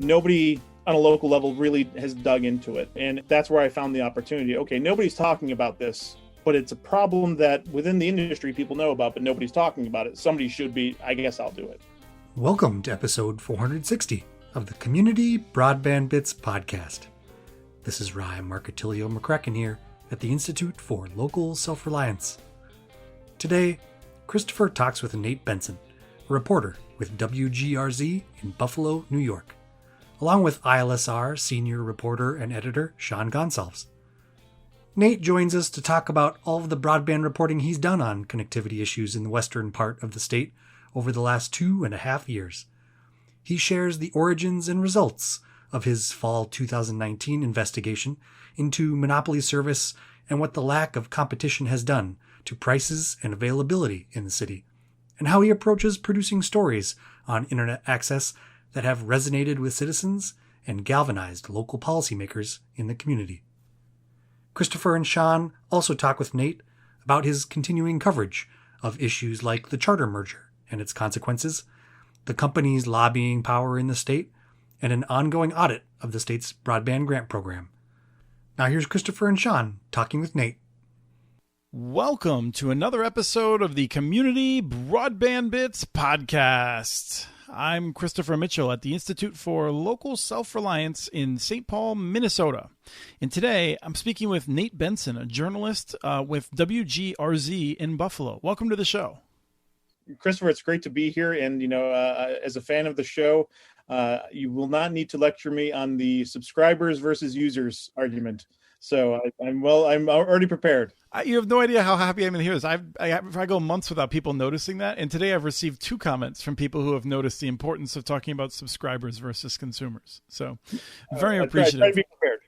nobody on a local level really has dug into it. And that's where I found the opportunity. Okay, nobody's talking about this, but it's a problem that within the industry people know about, but nobody's talking about it. Somebody should be. I guess I'll do it. Welcome to episode 460 of the Community Broadband Bits podcast. This is Ryan Marcatilio McCracken here at the Institute for Local Self-Reliance. Today, Christopher talks with Nate Benson, a reporter with WGRZ in Buffalo, New York, along with ILSR senior reporter and editor Sean Gonsalves. Nate joins us to talk about all of the broadband reporting he's done on connectivity issues in the western part of the state over the last 2.5 years. He shares the origins and results of his fall 2019 investigation into monopoly service and what the lack of competition has done to prices and availability in the city, and how he approaches producing stories on internet access that have resonated with citizens and galvanized local policymakers in the community. Christopher and Sean also talk with Nate about his continuing coverage of issues like the charter merger and its consequences, the company's lobbying power in the state, and an ongoing audit of the state's broadband grant program. Now here's Christopher and Sean talking with Nate. Welcome to another episode of the Community Broadband Bits podcast. I'm Christopher Mitchell at the Institute for Local Self-Reliance in St. Paul, Minnesota. And today I'm speaking with Nate Benson, a journalist with WGRZ in Buffalo. Welcome to the show. Christopher, it's great to be here. And, as a fan of the show, you will not need to lecture me on the subscribers versus users argument. So I'm already prepared. You have no idea how happy I'm to hear this. I go months without people noticing that. And today I've received 2 comments from people who have noticed the importance of talking about subscribers versus consumers. So very appreciative. Try to be prepared.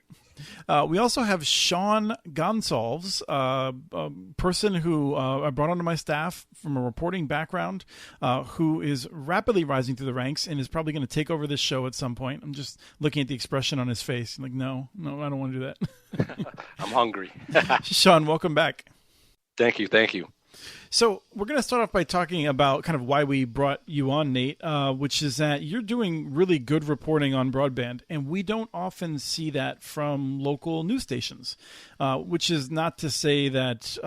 We also have Sean Gonsalves, a person who I brought onto my staff from a reporting background, who is rapidly rising through the ranks and is probably going to take over this show at some point. I'm just looking at the expression on his face. I'm like, no, I don't want to do that. I'm hungry. Sean, welcome back. Thank you. So we're going to start off by talking about kind of why we brought you on, Nate, which is that you're doing really good reporting on broadband, and we don't often see that from local news stations, which is not to say that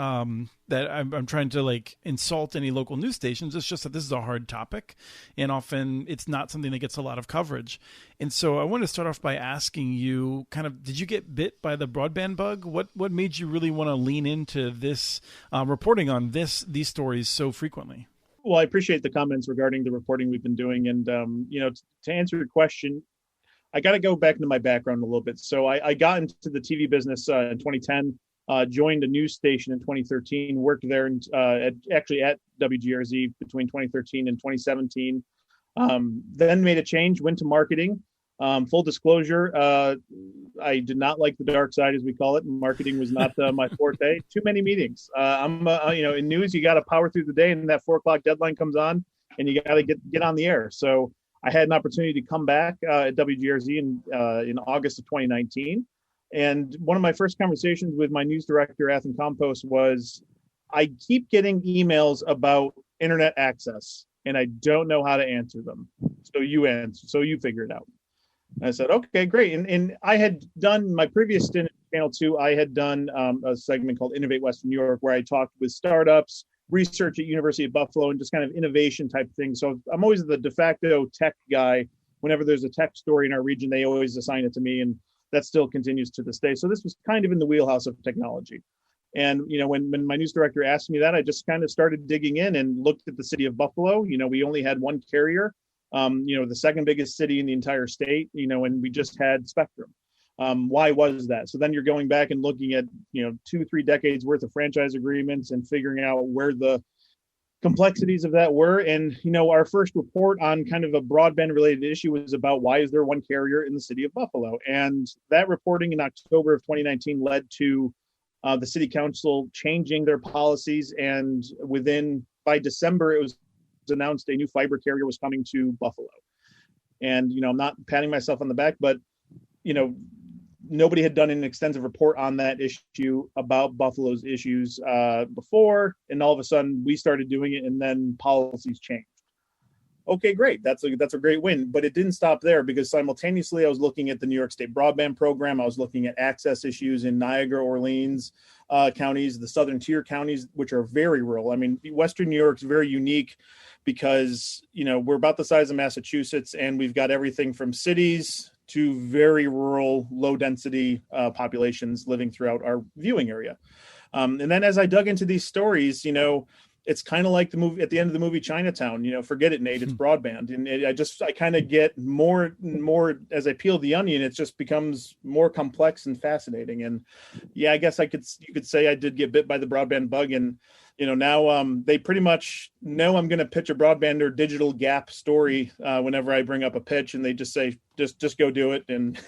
that I'm trying to insult any local news stations. It's just that this is a hard topic, and often it's not something that gets a lot of coverage. And so I want to start off by asking you, did you get bit by the broadband bug? What made you really want to lean into this reporting on these stories so frequently? Well, I appreciate the comments regarding the reporting we've been doing. And, to answer your question, I got to go back into my background a little bit. So I got into the TV business in 2010, joined a news station in 2013, worked there at WGRZ between 2013 and 2017. Then made a change, went to marketing. Full disclosure, I did not like the dark side, as we call it. Marketing was not my forte. Too many meetings. In news, you got to power through the day, and that 4:00 deadline comes on, and you got to get on the air. So I had an opportunity to come back at WGRZ in August of 2019. And one of my first conversations with my news director, Athen Compost, was I keep getting emails about internet access, and I don't know how to answer them. So you figure it out. I said, okay, great. And I had done my previous stint at Channel 2. I had done a segment called Innovate Western New York, where I talked with startups, research at University of Buffalo, and just kind of innovation type things. So I'm always the de facto tech guy. Whenever there's a tech story in our region, they always assign it to me. And that still continues to this day. So this was kind of in the wheelhouse of technology. And, when my news director asked me that, I just kind of started digging in and looked at the city of Buffalo. We only had one carrier. The second biggest city in the entire state, and we just had Spectrum. Why was that? So then you're going back and looking at, 2-3 decades worth of franchise agreements and figuring out where the complexities of that were. And, our first report on kind of a broadband related issue was about why is there one carrier in the city of Buffalo? And that reporting in October of 2019 led to the city council changing their policies. And by December, it was announced a new fiber carrier was coming to Buffalo. And, I'm not patting myself on the back, but, nobody had done an extensive report on that issue about Buffalo's issues before. And all of a sudden we started doing it, and then policies changed. Okay, great. That's a great win. But it didn't stop there, because simultaneously I was looking at the New York State broadband program. I was looking at access issues in Niagara, Orleans counties, the southern tier counties, which are very rural. I mean, Western New York is very unique because, we're about the size of Massachusetts, and we've got everything from cities to very rural, low density populations living throughout our viewing area. And then as I dug into these stories, it's kind of like the movie at the end of the movie Chinatown. Forget it, Nate. It's broadband, and I kind of get more and more as I peel the onion. It just becomes more complex and fascinating. And yeah, I guess you could say I did get bit by the broadband bug, and now they pretty much know I'm going to pitch a broadband or digital gap story whenever I bring up a pitch, and they just say just go do it, and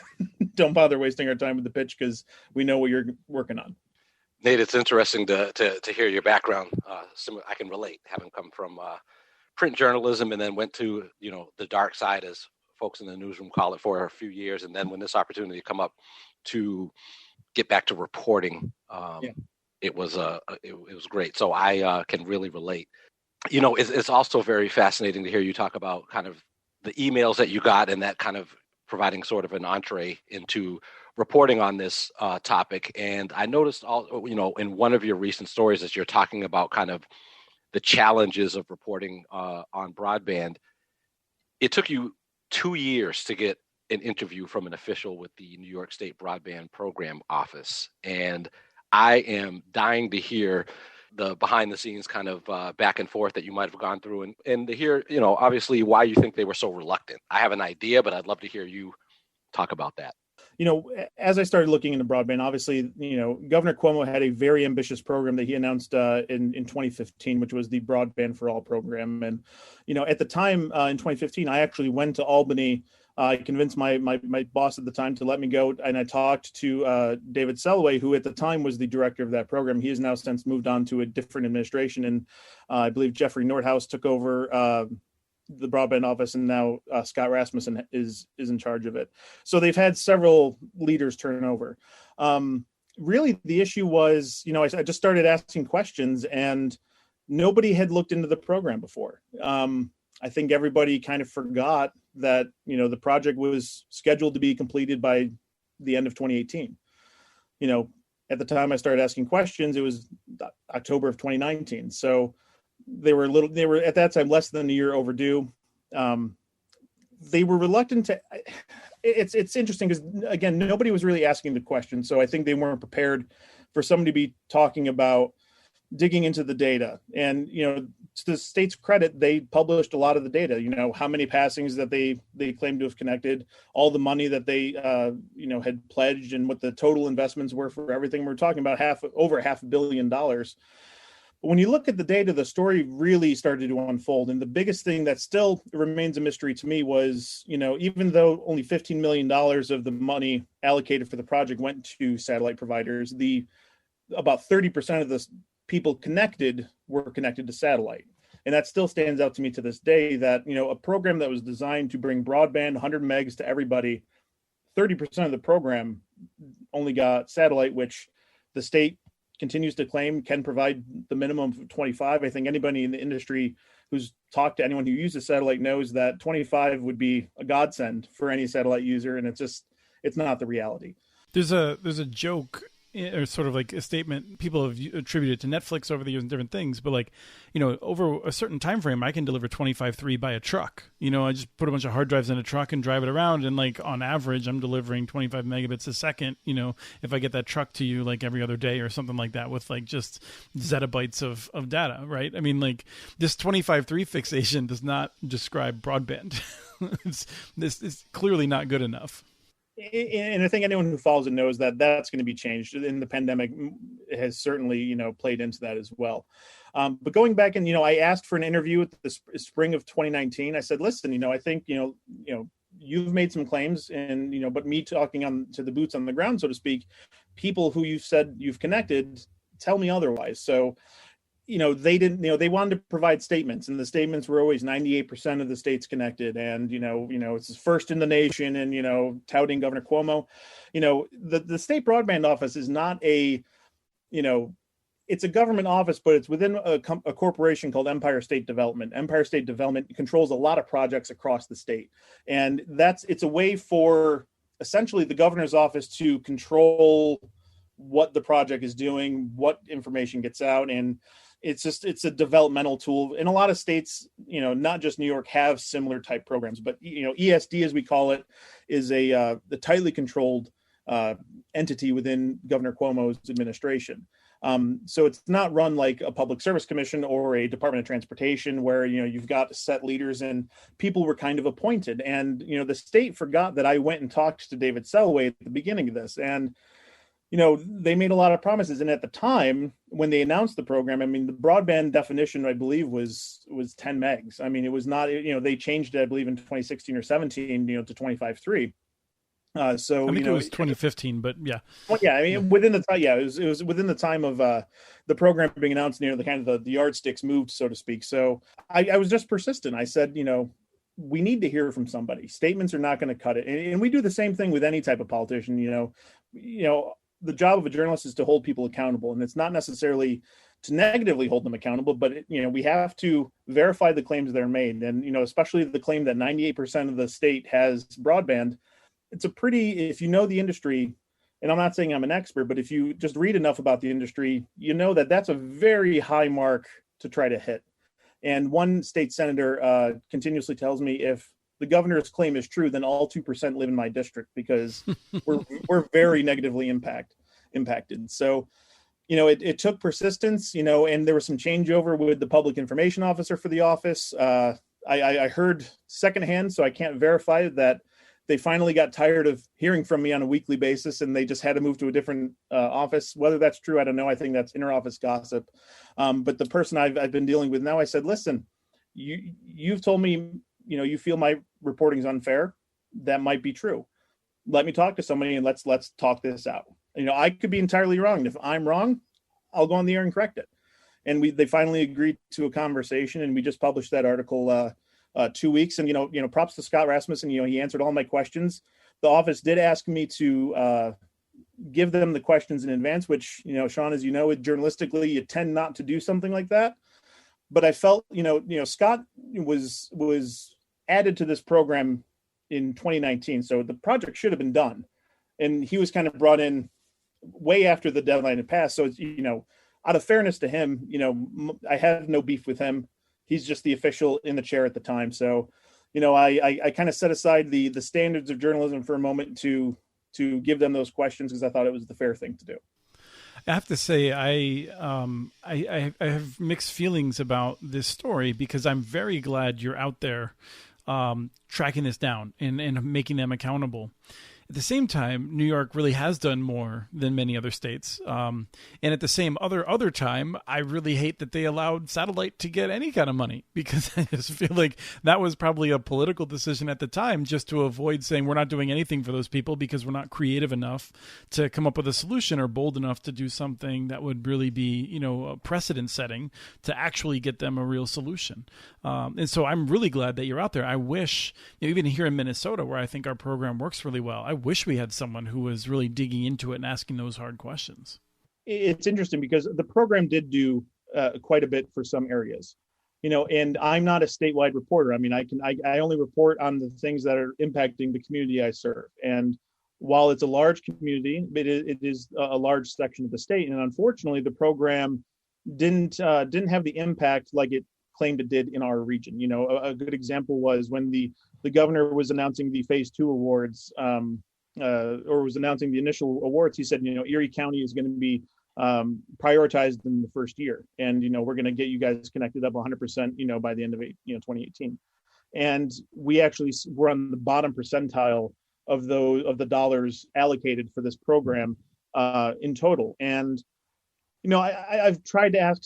don't bother wasting our time with the pitch because we know what you're working on. Nate, it's interesting to hear your background. I can relate, having come from print journalism and then went to the dark side, as folks in the newsroom call it, for a few years, and then when this opportunity come up to get back to reporting, it was great. So I can really relate. It's also very fascinating to hear you talk about kind of the emails that you got, and that kind of providing sort of an entree into reporting on this topic. And I noticed in one of your recent stories that you're talking about kind of the challenges of reporting on broadband. It took you 2 years to get an interview from an official with the New York State Broadband Program Office. And I am dying to hear the behind the scenes kind of back and forth that you might have gone through, and to hear, obviously why you think they were so reluctant. I have an idea, but I'd love to hear you talk about that. As I started looking into broadband, obviously, Governor Cuomo had a very ambitious program that he announced in 2015, which was the Broadband for All program. And, at the time in 2015, I actually went to Albany. I convinced my boss at the time to let me go. And I talked to David Sellaway, who at the time was the director of that program. He has now since moved on to a different administration. And I believe Jeffrey Nordhaus took over the broadband office, and now Scott Rasmussen is in charge of it. So they've had several leaders turn over. Really, the issue was, I just started asking questions, and nobody had looked into the program before. I think everybody kind of forgot that, the project was scheduled to be completed by the end of 2018. At the time I started asking questions, it was October of 2019. So they were at that time less than a year overdue. They were reluctant to. It's interesting because, again, nobody was really asking the question. So I think they weren't prepared for somebody to be talking about digging into the data. And, to the state's credit, they published a lot of the data, how many passings that they claimed to have connected, all the money that they, had pledged, and what the total investments were for everything. We're talking about over $500 million. But when you look at the data, the story really started to unfold. And the biggest thing that still remains a mystery to me was, even though only $15 million of the money allocated for the project went to satellite providers, about 30% of the people connected were connected to satellite. And that still stands out to me to this day that, a program that was designed to bring broadband 100 megs to everybody, 30% of the program only got satellite, which the state continues to claim can provide the minimum of 25. I think anybody in the industry who's talked to anyone who uses satellite knows that 25 would be a godsend for any satellite user. And it's not the reality. There's a joke, or sort of like a statement people have attributed to Netflix over the years and different things, but over a certain time frame, I can deliver 25.3 by a truck. I just put a bunch of hard drives in a truck and drive it around, and on average, I'm delivering 25 megabits a second. If I get that truck to you every other day or something like that, with just zettabytes of data, right? I mean, this 25.3 fixation does not describe broadband. This is clearly not good enough. And I think anyone who follows it knows that that's going to be changed. And the pandemic has certainly, played into that as well. But going back and, I asked for an interview at the spring of 2019. I said, listen, I think, you've made some claims, and, but me talking to the boots on the ground, so to speak, people who you've said you've connected, tell me otherwise. So, they didn't, they wanted to provide statements, and the statements were always 98% of the states connected. And, it's first in the nation, and, touting Governor Cuomo, the state broadband office is not it's a government office, but it's within a corporation called Empire State Development. Empire State Development controls a lot of projects across the state. And it's a way for essentially the governor's office to control what the project is doing, what information gets out. And it's a developmental tool. In a lot of states, not just New York, have similar type programs, but, ESD, as we call it, is the tightly controlled entity within Governor Cuomo's administration. So it's not run like a public service commission or a Department of Transportation where, you've got set leaders and people were kind of appointed. And, the state forgot that I went and talked to David Selway at the beginning of this. And, they made a lot of promises. And at the time when they announced the program, I mean, the broadband definition, I believe, was 10 megs. I mean, it was not, they changed it, I believe, in 2016 or 17, to 25.3. So I think it was 2015, but yeah. Well, yeah, I mean, within the time, it was within the time of the program being announced, the kind of the yardsticks moved, so to speak. So I was just persistent. I said, we need to hear from somebody. Statements are not going to cut it, and we do the same thing with any type of politician. The job of a journalist is to hold people accountable, and it's not necessarily to negatively hold them accountable, but we have to verify the claims that are made, and especially the claim that 98% of the state has broadband. It's if you know the industry, and I'm not saying I'm an expert, but if you just read enough about the industry, that that's a very high mark to try to hit. And one state senator continuously tells me if the governor's claim is true, then all 2% live in my district because we're very negatively impacted. So, it took persistence, and there was some changeover with the public information officer for the office. I heard secondhand, so I can't verify that they finally got tired of hearing from me on a weekly basis, and they just had to move to a different office. Whether that's true, I don't know. I think that's inter-office gossip. But the person I've been dealing with now, I said, listen, you've told me, you feel my reporting is unfair. That might be true. Let me talk to somebody and let's talk this out. I could be entirely wrong. If I'm wrong, I'll go on the air and correct it. And they finally agreed to a conversation, and we just published that article 2 weeks. And, props to Scott Rasmussen. He answered all my questions. The office did ask me to give them the questions in advance, which, Sean, as journalistically, you tend not to do something like that. But I felt, Scott was added to this program in 2019. So the project should have been done. And he was kind of brought in way after the deadline had passed. So, out of fairness to him, I have no beef with him. He's just the official in the chair at the time. So, I kind of set aside the standards of journalism for a moment to give them those questions because I thought it was the fair thing to do. I have to say, I have mixed feelings about this story because I'm very glad you're out there tracking this down and making them accountable. At the same time, New York really has done more than many other states. And at the same other time, I really hate that they allowed satellite to get any kind of money because I just feel like that was probably a political decision at the time just to avoid saying we're not doing anything for those people because we're not creative enough to come up with a solution or bold enough to do something that would really be, a precedent setting to actually get them a real solution. And so I'm really glad that you're out there. I wish, even here in Minnesota, where I think our program works really well, I wish we had someone who was really digging into it and asking those hard questions. It's interesting because the program did do quite a bit for some areas, and I'm not a statewide reporter. I mean, I only report on the things that are impacting the community I serve. And while it's a large community, it is a large section of the state. And unfortunately, the program didn't have the impact like it claimed it did in our region. A good example was when the governor was announcing the phase 2 awards, or was announcing the initial awards. He said, Erie County is going to be prioritized in the first year, and we're going to get you guys connected up 100%, by the end of 2018. And we actually were on the bottom percentile of the dollars allocated for this program in total. And I've tried to ask,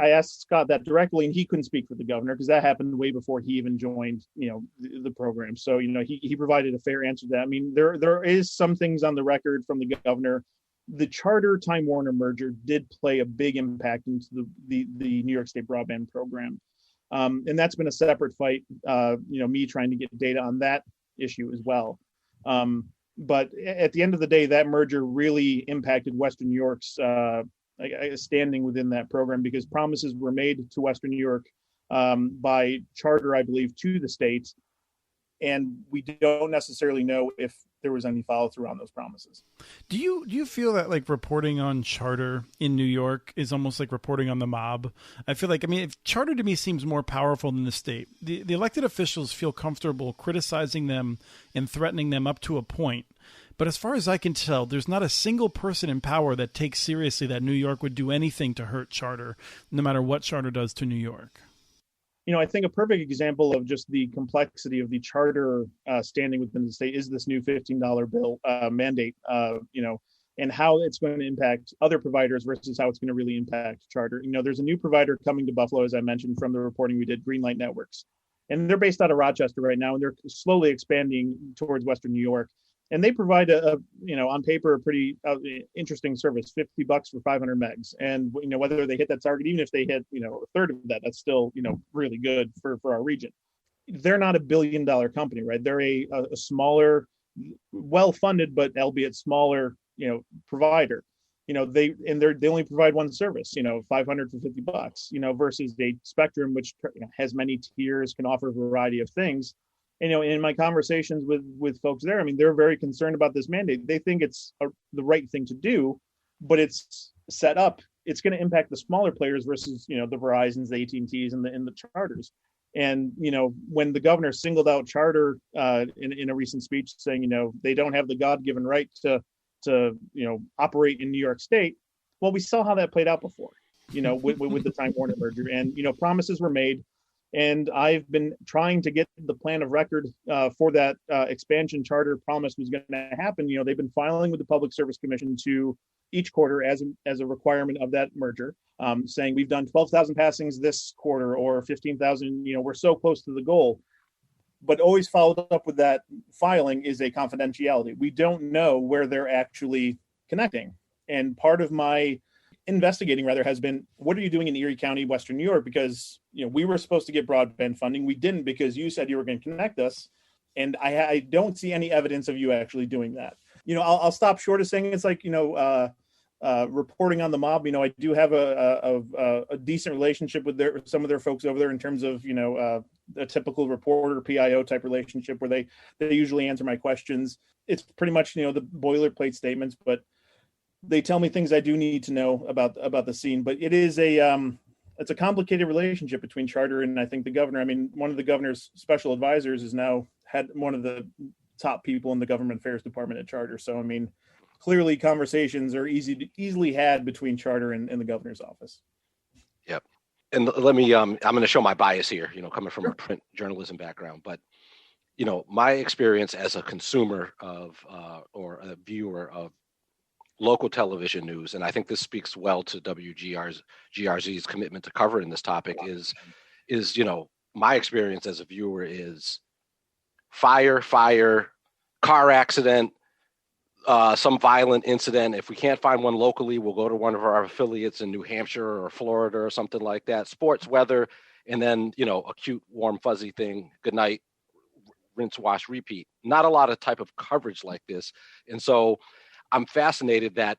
I asked Scott that directly, and he couldn't speak for the governor because that happened way before he even joined, the program. So, he provided a fair answer to that. I mean, there is some things on the record from the governor. The Charter Time Warner merger did play a big impact into the New York State broadband program. And that's been a separate fight, me trying to get data on that issue as well. But at the end of the day, that merger really impacted Western New York's standing within that program, because promises were made to Western New York by charter, I believe, to the state, and we don't necessarily know if there was any follow through on those promises. Do you feel that like reporting on charter in New York is almost like reporting on the mob? I feel like, I mean, if charter to me seems more powerful than the state. The elected officials feel comfortable criticizing them and threatening them up to a point. But as far as I can tell, there's not a single person in power that takes seriously that New York would do anything to hurt charter, no matter what charter does to New York. I think a perfect example of just the complexity of the charter standing within the state is this new $15 bill mandate, and how it's going to impact other providers versus how it's going to really impact charter. There's a new provider coming to Buffalo, as I mentioned from the reporting we did, Greenlight Networks. And they're based out of Rochester right now, and they're slowly expanding towards Western New York. And they provide on paper, a pretty interesting service, $50 for 500 megs. And, whether they hit that target, even if they hit, a third of that, that's still, really good for our region. They're not $1 billion company, right? They're a smaller, well-funded, but albeit smaller, provider. They only provide one service, 500 for $50, versus a Spectrum, which has many tiers, can offer a variety of things. In my conversations with folks there, I mean, they're very concerned about this mandate. They think it's the right thing to do, but it's set up. It's going to impact the smaller players versus, the Verizons, the AT&Ts, and the charters. And, when the governor singled out charter in a recent speech saying, they don't have the God-given right to operate in New York State. Well, we saw how that played out before, with the Time Warner merger, and, promises were made. And I've been trying to get the plan of record for that expansion charter promise was going to happen. They've been filing with the Public Service Commission to each quarter as a requirement of that merger, saying we've done 12,000 passings this quarter or 15,000. We're so close to the goal. But always followed up with that filing is a confidentiality. We don't know where they're actually connecting. And part of my investigating has been, what are you doing in Erie County, Western New York? Because we were supposed to get broadband funding. We didn't, because you said you were going to connect us, and I don't see any evidence of you actually doing that. I'll stop short of saying it's like reporting on the mob. I do have a decent relationship with some of their folks over there in terms of a typical reporter PIO type relationship where they usually answer my questions. It's pretty much the boilerplate statements, but they tell me things I do need to know about the scene. But it is it's a complicated relationship between charter and, I think, the governor. I mean, one of the governor's special advisors is now had one of the top people in the government affairs department at charter. So, I mean, clearly conversations are easily had between charter and the governor's office. Yep. And let me, I'm going to show my bias here, coming from a print journalism background, but, my experience as a consumer of, or a viewer of local television news, and I think this speaks well to WGRZ's commitment to covering this topic, is my experience as a viewer is fire, car accident, some violent incident. If we can't find one locally, we'll go to one of our affiliates in New Hampshire or Florida or something like that. Sports, weather, and then, a cute, warm, fuzzy thing. Good night, rinse, wash, repeat. Not a lot of type of coverage like this. And so I'm fascinated that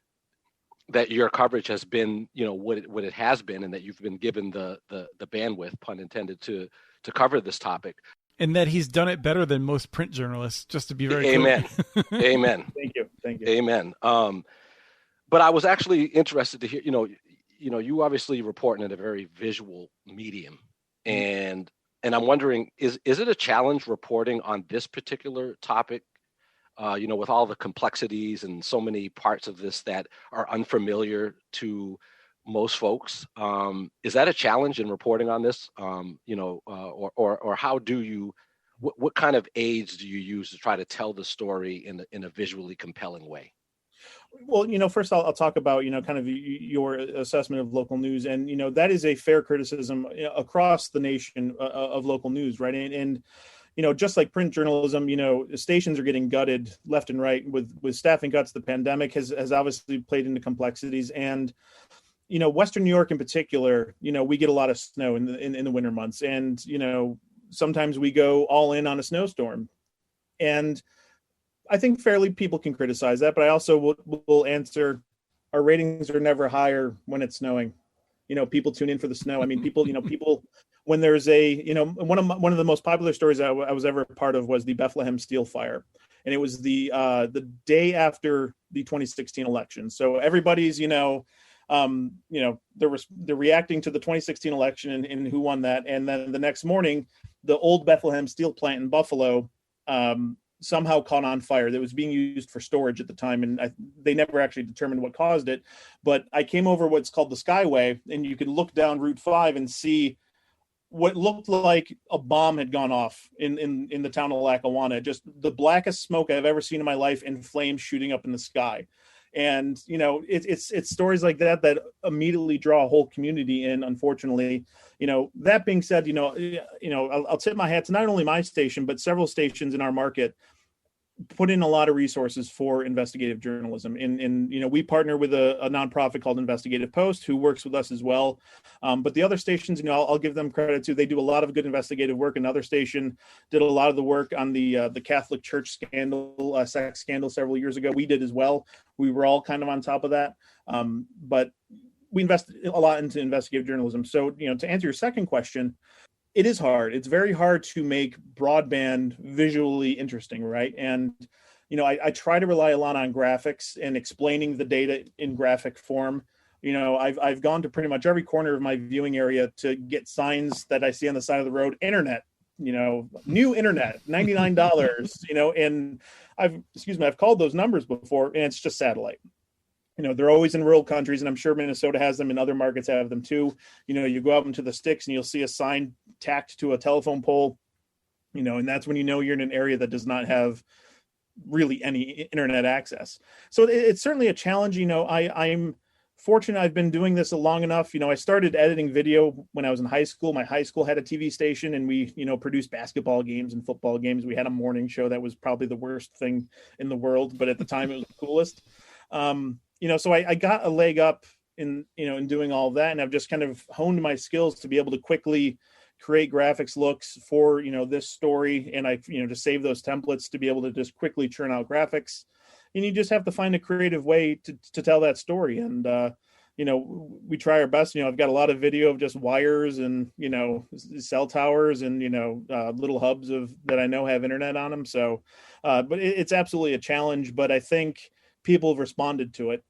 your coverage has been, what it has been, and that you've been given the bandwidth, pun intended, to cover this topic. And that he's done it better than most print journalists, just to be very Amen. clear. Amen. Thank you. Amen. But I was actually interested to hear, you obviously report in a very visual medium, and I'm wondering, is it a challenge reporting on this particular topic? With all the complexities and so many parts of this that are unfamiliar to most folks, is that a challenge in reporting on this? Or how do you, what kind of aids do you use to try to tell the story in a visually compelling way? Well, first I'll talk about, kind of your assessment of local news. And, that is a fair criticism across the nation of local news, right? And just like print journalism, stations are getting gutted left and right with staffing cuts. The pandemic has obviously played into complexities. And, Western New York in particular, we get a lot of snow in the winter months. And, sometimes we go all in on a snowstorm. And I think fairly people can criticize that. But I also will answer, our ratings are never higher when it's snowing. People tune in for the snow. I mean, people when there's one of the most popular stories I was ever a part of was the Bethlehem Steel Fire, and it was the day after the 2016 election. So everybody's they're reacting to the 2016 election and who won that, and then the next morning, the old Bethlehem steel plant in Buffalo somehow caught on fire. That was being used for storage at the time, and they never actually determined what caused it. But I came over what's called the Skyway, and you could look down Route 5 and see what looked like a bomb had gone off in the town of Lackawanna. Just the blackest smoke I've ever seen in my life, and flames shooting up in the sky. And it's stories like that immediately draw a whole community in. Unfortunately, that being said, I'll tip my hat to not only my station but several stations in our market put in a lot of resources for investigative journalism. And we partner with a nonprofit called Investigative Post, who works with us as well. But the other stations, I'll give them credit too. They do a lot of good investigative work. Another station did a lot of the work on the Catholic Church scandal, sex scandal several years ago. We did as well. We were all kind of on top of that. But we invest a lot into investigative journalism. So, to answer your second question, it is hard. It's very hard to make broadband visually interesting, right? And, I try to rely a lot on graphics and explaining the data in graphic form. I've gone to pretty much every corner of my viewing area to get signs that I see on the side of the road, internet, new internet, $99, and I've called those numbers before, and it's just satellite. They're always in rural countries, and I'm sure Minnesota has them and other markets have them too. You go out into the sticks and you'll see a sign tacked to a telephone pole, and that's when you're in an area that does not have really any internet access. So it's certainly a challenge. I'm fortunate I've been doing this long enough. I started editing video when I was in high school. My high school had a TV station, and we, produced basketball games and football games. We had a morning show that was probably the worst thing in the world, but at the time it was the coolest. So I got a leg up in doing all of that, and I've just kind of honed my skills to be able to quickly create graphics looks for, this story. And I, to save those templates to be able to just quickly churn out graphics. And you just have to find a creative way to tell that story. And, we try our best. I've got a lot of video of just wires and, cell towers and, little hubs that I know have internet on them. So, but it's absolutely a challenge. But I think people have responded to it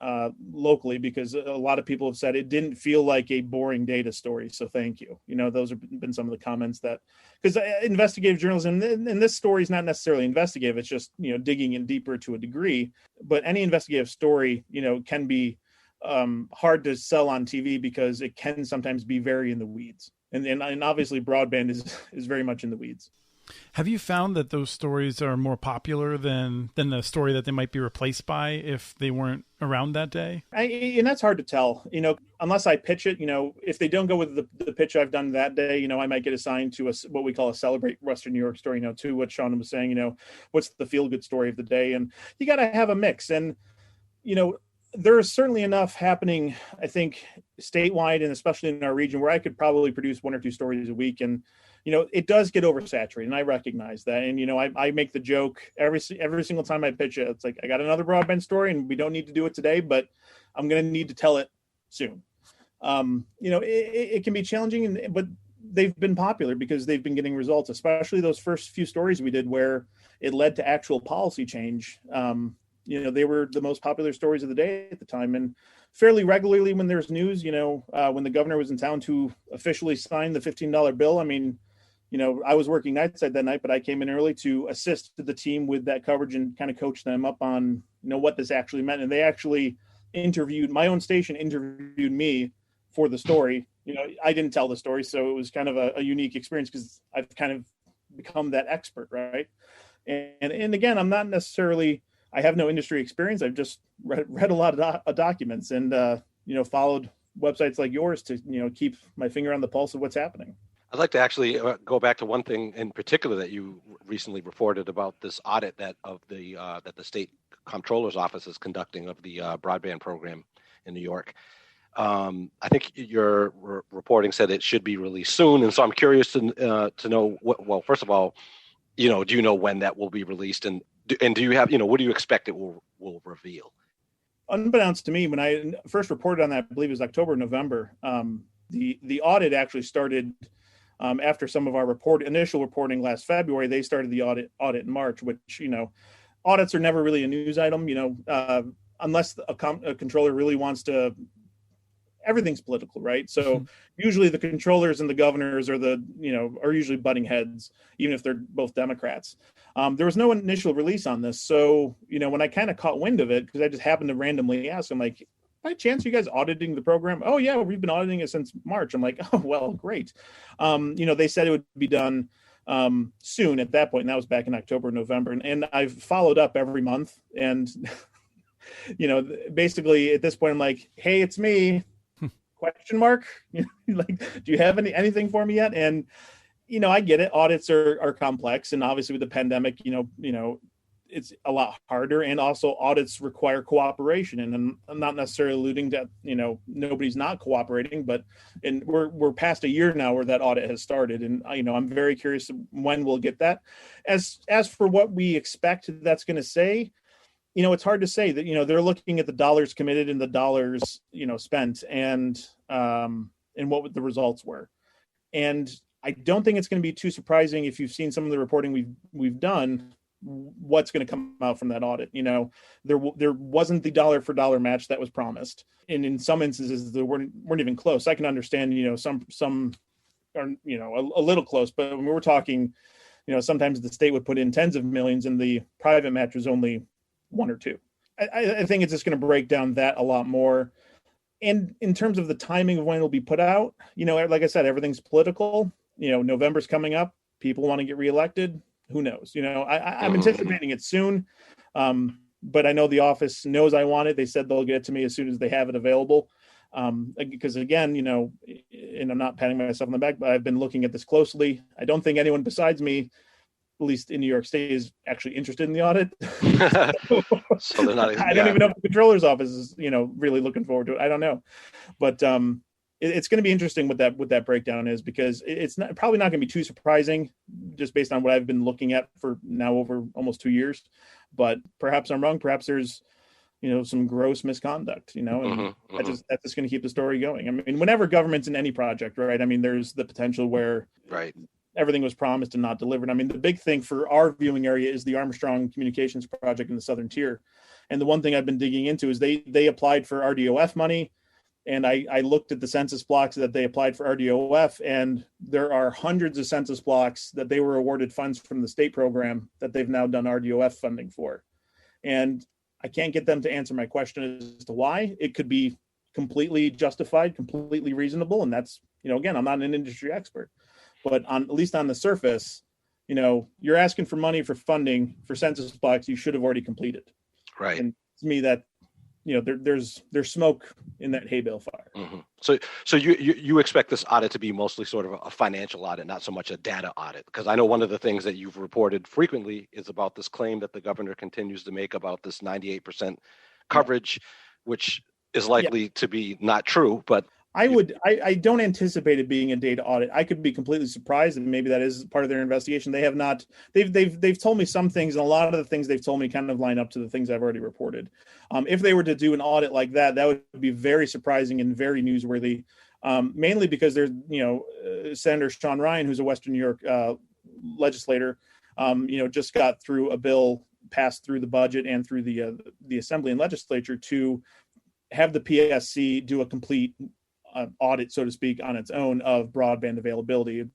locally, because a lot of people have said it didn't feel like a boring data story. So thank you. Those have been some of the comments that, because investigative journalism, and this story is not necessarily investigative. It's just, digging in deeper to a degree. But any investigative story, can be hard to sell on TV because it can sometimes be very in the weeds. And obviously broadband is very much in the weeds. Have you found that those stories are more popular than the story that they might be replaced by if they weren't around that day? And that's hard to tell, unless I pitch it. If they don't go with the pitch I've done that day, I might get assigned to what we call a Celebrate Western New York story, to what Sean was saying, what's the feel-good story of the day. And you got to have a mix. And, there is certainly enough happening, I think, statewide, and especially in our region, where I could probably produce 1 or 2 stories a week. And it does get oversaturated, and I recognize that. And, I make the joke every single time I pitch it. It's like, I got another broadband story, and we don't need to do it today, but I'm going to need to tell it soon. It can be challenging, but they've been popular because they've been getting results, especially those first few stories we did where it led to actual policy change. They were the most popular stories of the day at the time. And fairly regularly when there's news, when the governor was in town to officially sign the $15 bill, I was working nightside that night, but I came in early to assist the team with that coverage and kind of coach them up on, what this actually meant. And they actually my own station interviewed me for the story. I didn't tell the story, so it was kind of a unique experience because I've kind of become that expert, right? And again, I'm not necessarily, I have no industry experience. I've just read a lot of documents and, followed websites like yours to, keep my finger on the pulse of what's happening. I'd like to actually go back to one thing in particular that you recently reported about this audit that the state comptroller's office is conducting of the broadband program in New York. I think your reporting said it should be released soon, and so I'm curious to know well, first of all, do you know when that will be released, and do you have, what do you expect it will reveal? unbeknownst to me, when I first reported on that, I believe it was October, November, the audit actually started after some of our initial reporting last February. They started the audit in March, which, audits are never really a news item, unless a controller really wants to. Everything's political, right? So usually the controllers and the governors are usually butting heads, even if they're both Democrats. There was no initial release on this. So, when I kind of caught wind of it, because I just happened to randomly ask, I'm like, by chance, you guys auditing the program? Oh yeah, we've been auditing it since March. I'm like, oh, well, great. They said it would be done soon at that point. And that was back in October, November. And I've followed up every month. And, basically at this point, I'm like, hey, it's me. Question mark? Like, do you have anything for me yet? And I get it. Audits are complex, and obviously with the pandemic, it's a lot harder. And also, audits require cooperation. And I'm not necessarily alluding to nobody's not cooperating, but we're past a year now where that audit has started, and I'm very curious when we'll get that. As for what we expect that's going to say. It's hard to say that, they're looking at the dollars committed and the dollars, spent and what the results were. And I don't think it's going to be too surprising if you've seen some of the reporting we've done, what's going to come out from that audit. There wasn't the dollar for dollar match that was promised. And in some instances, they weren't even close. I can understand, some are, a little close, but when we're talking, sometimes the state would put in tens of millions and the private match was only 1 or 2. I think it's just going to break down that a lot more. And in terms of the timing of when it'll be put out, like I said, everything's political. November's coming up. People want to get reelected. Who knows? I'm anticipating it soon. But I know the office knows I want it. They said they'll get it to me as soon as they have it available. Because again, and I'm not patting myself on the back, but I've been looking at this closely. I don't think anyone besides me, at least in New York State, is actually interested in the audit. So they're not. I don't even know if the controller's office is, really looking forward to it. I don't know, but it's going to be interesting what that breakdown is, because it's probably not going to be too surprising, just based on what I've been looking at for now over almost 2 years. But perhaps I'm wrong. Perhaps there's some gross misconduct. And that's just going to keep the story going. I mean, whenever government's in any project, right? I mean, there's the potential where everything was promised and not delivered. I mean, the big thing for our viewing area is the Armstrong Communications project in the Southern Tier. And the one thing I've been digging into is they applied for RDOF money. And I looked at the census blocks that they applied for RDOF, and there are hundreds of census blocks that they were awarded funds from the state program that they've now done RDOF funding for. And I can't get them to answer my question as to why. It could be completely justified, completely reasonable. And that's, again, I'm not an industry expert. But at least on the surface, you're asking for money for funding for census blocks you should have already completed. Right. And to me, that there's smoke in that hay bale fire. So you expect this audit to be mostly sort of a financial audit, not so much a data audit? Because I know one of the things that you've reported frequently is about this claim that the governor continues to make about this 98% coverage, which is likely to be not true, but I don't anticipate it being a data audit. I could be completely surprised, and maybe that is part of their investigation. They have not. They've told me some things, and a lot of the things they've told me kind of line up to the things I've already reported. If they were to do an audit like that, that would be very surprising and very newsworthy. Mainly because there's Senator Sean Ryan, who's a Western New York legislator, just got through a bill passed through the budget and through the Assembly and Legislature to have the PSC do a complete audit, so to speak, on its own of broadband availability.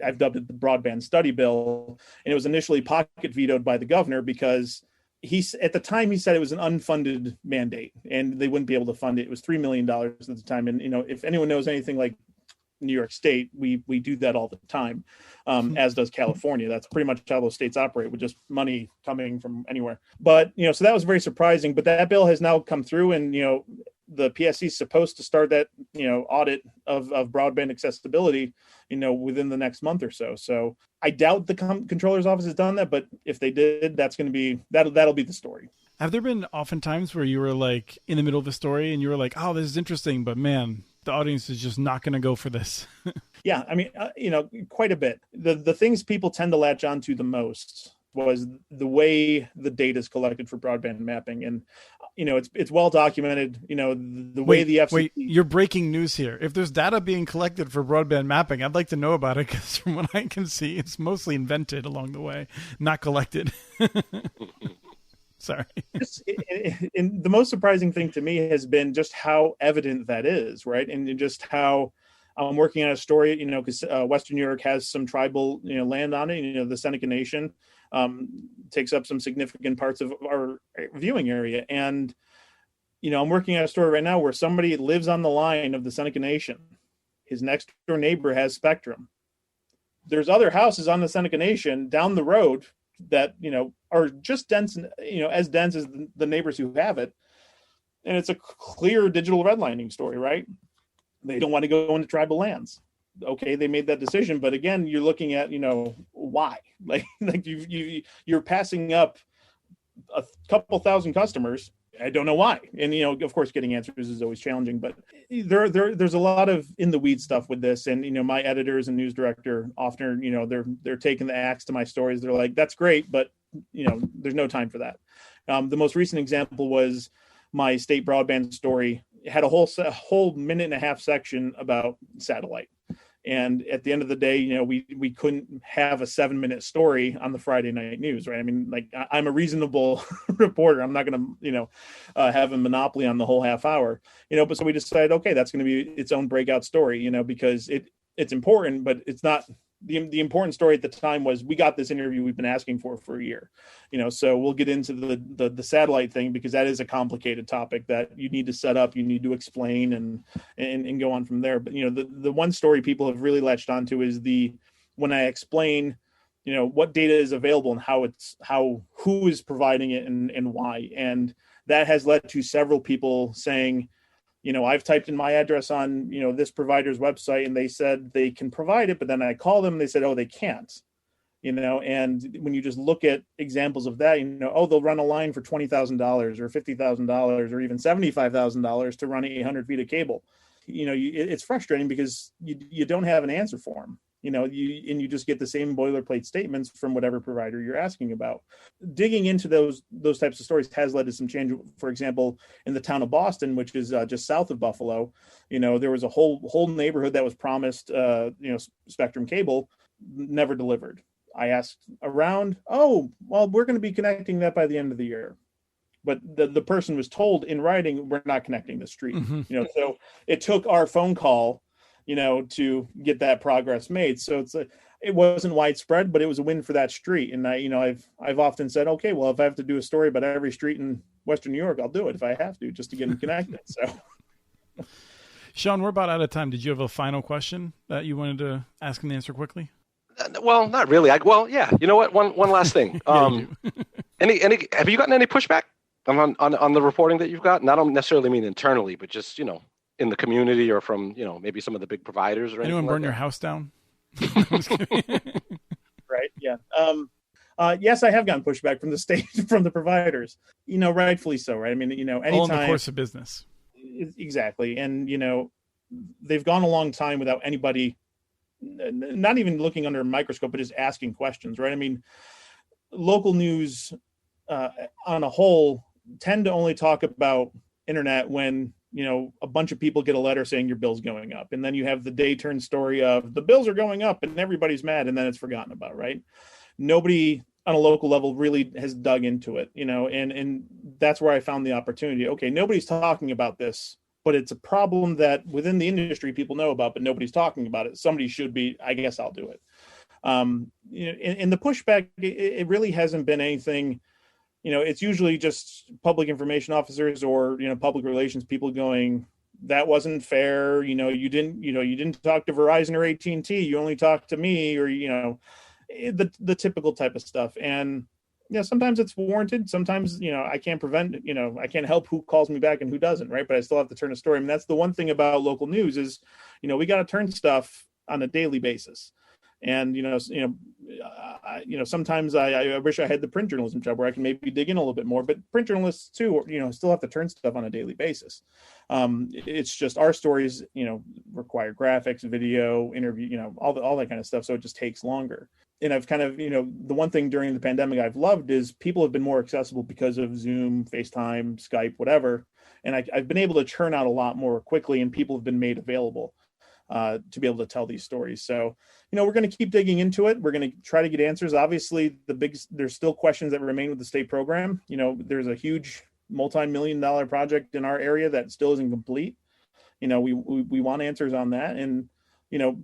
I've dubbed it the Broadband Study Bill, and it was initially pocket vetoed by the governor because at the time he said it was an unfunded mandate and they wouldn't be able to fund it. It was $3 million at the time, and if anyone knows anything like New York State, we do that all the time, as does California. That's pretty much how those states operate, with just money coming from anywhere. But so that was very surprising. But that bill has now come through, and the PSC is supposed to start that audit of broadband accessibility within the next month or so. So I doubt the controller's office has done that, but if they did, that's going to be that'll be the story. Have there been often times where you were like in the middle of a story and you were like, oh, this is interesting, but man, the audience is just not going to go for this? Yeah, I mean, quite a bit. The things people tend to latch onto the most was the way the data is collected for broadband mapping. And, it's well documented, the way the FCC... Wait, you're breaking news here. If there's data being collected for broadband mapping, I'd like to know about it, because from what I can see, it's mostly invented along the way, not collected. Sorry. And the most surprising thing to me has been just how evident that is, right? And just how I'm working on a story, because Western New York has some tribal, land on it. The Seneca Nation takes up some significant parts of our viewing area. And, I'm working on a story right now where somebody lives on the line of the Seneca Nation. His next door neighbor has spectrum. There's other houses on the Seneca Nation down the road that, are just dense, as dense as the neighbors who have it. And it's a clear digital redlining story, right? They don't want to go into tribal lands. Okay, they made that decision, but again, you're looking at, why? Like you're passing up a couple thousand customers. I don't know why. And, of course, getting answers is always challenging, but there's a lot of in the weeds stuff with this. And, my editors and news director often, they're taking the axe to my stories. They're like, that's great, but, there's no time for that. The most recent example was my state broadband story. It had a whole minute and a half section about satellite. And at the end of the day, we couldn't have a 7-minute story on the Friday night news, right? I mean, like, I'm a reasonable reporter. I'm not going to, have a monopoly on the whole half hour, but so we decided, okay, that's going to be its own breakout story, because it's important, but it's not the important story at the time was we got this interview we've been asking for a year, so we'll get into the satellite thing because that is a complicated topic that you need to set up, you need to explain and go on from there. But, the one story people have really latched onto is when I explain, what data is available and who is providing it and why. And that has led to several people saying, I've typed in my address on, this provider's website and they said they can provide it, but then I call them and they said, oh, they can't, and when you just look at examples of that, they'll run a line for $20,000 or $50,000 or even $75,000 to run 800 feet of cable. It's frustrating because you don't have an answer for them. You just get the same boilerplate statements from whatever provider you're asking about. Digging into those types of stories has led to some change. For example, in the town of Boston, which is just south of Buffalo, there was a whole neighborhood that was promised, Spectrum cable, never delivered. I asked around, oh, well, we're going to be connecting that by the end of the year. But the person was told in writing, we're not connecting the street. Mm-hmm. So it took our phone call to get that progress made. So it wasn't widespread, but it was a win for that street. And I've often said, okay, well, if I have to do a story about every street in Western New York, I'll do it if I have to, just to get them connected. So, Sean, we're about out of time. Did you have a final question that you wanted to ask and answer quickly? Well, not really. Yeah. You know what? One last thing. Any have you gotten any pushback on the reporting that you've gotten? I don't necessarily mean internally, but just in the community or from, maybe some of the big providers or anyone anything burn like your that? house down? Right. Yeah. Yes, I have gotten pushback from the state, from the providers, rightfully so. Right. I mean, anytime. All in the course of business. Exactly. And, they've gone a long time without anybody, not even looking under a microscope, but just asking questions. Right. I mean, local news on a whole tend to only talk about internet when, a bunch of people get a letter saying your bill's going up. And then you have the day turn story of the bills are going up and everybody's mad. And then it's forgotten about, right? Nobody on a local level really has dug into it, and that's where I found the opportunity. Okay, nobody's talking about this, but it's a problem that within the industry people know about, but nobody's talking about it. Somebody should be, I guess I'll do it. In the pushback, it really hasn't been anything. It's usually just public information officers or, public relations people going, that wasn't fair. You didn't talk to Verizon or AT&T. You only talked to me, or, the typical type of stuff. And, sometimes it's warranted. Sometimes, I can't prevent, I can't help who calls me back and who doesn't. Right. But I still have to turn a story. I mean, that's the one thing about local news is, we got to turn stuff on a daily basis. And sometimes I wish I had the print journalism job where I can maybe dig in a little bit more. But print journalists too, still have to turn stuff on a daily basis. It's just our stories, require graphics, video, interview, all that kind of stuff. So it just takes longer. And I've kind of, the one thing during the pandemic I've loved is people have been more accessible because of Zoom, FaceTime, Skype, whatever. And I've been able to churn out a lot more quickly, and people have been made available to be able to tell these stories. So, we're going to keep digging into it. We're going to try to get answers. Obviously, there's still questions that remain with the state program. There's a huge multi-million-dollar project in our area that still isn't complete. We want answers on that. And,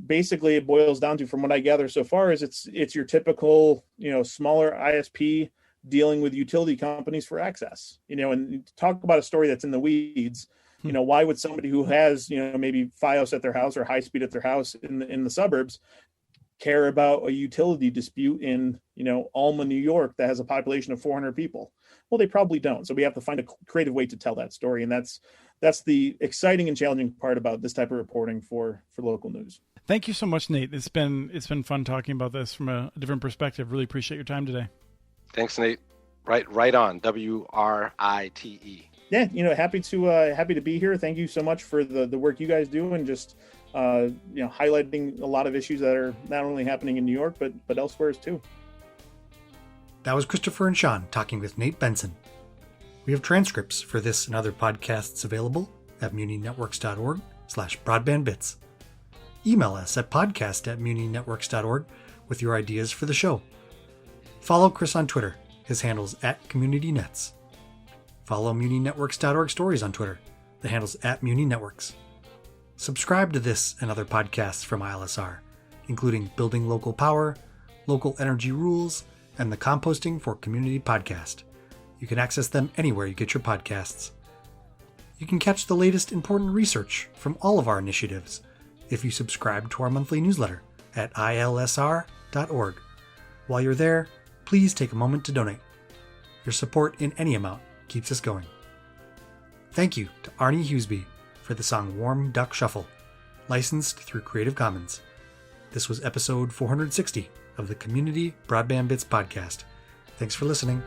basically it boils down to, from what I gather so far, is it's your typical, smaller ISP dealing with utility companies for access, and talk about a story that's in the weeds. Why would somebody who has, maybe FiOS at their house or high speed at their house in the suburbs care about a utility dispute in, Alma, New York, that has a population of 400 people? Well, they probably don't. So we have to find a creative way to tell that story. And that's the exciting and challenging part about this type of reporting for local news. Thank you so much, Nate. It's been fun talking about this from a different perspective. Really appreciate your time today. Thanks, Nate. Right on. WRITE. Yeah, happy to be here. Thank you so much for the work you guys do, and just highlighting a lot of issues that are not only happening in New York but elsewhere too. That was Christopher and Sean talking with Nate Benson. We have transcripts for this and other podcasts available at muninetworks.org/broadbandbits. Email us at podcast@muninetworks.org with your ideas for the show. Follow Chris on Twitter. His handle's @CommunityNets. Follow muninetworks.org stories on Twitter. The handle's @muninetworks. Subscribe to this and other podcasts from ILSR, including Building Local Power, Local Energy Rules, and the Composting for Community podcast. You can access them anywhere you get your podcasts. You can catch the latest important research from all of our initiatives if you subscribe to our monthly newsletter at ilsr.org. While you're there, please take a moment to donate. Your support in any amount keeps us going. Thank you to Arnie Hughesby for the song Warm Duck Shuffle, licensed through Creative Commons. This was episode 460 of the Community Broadband Bits podcast. Thanks for listening.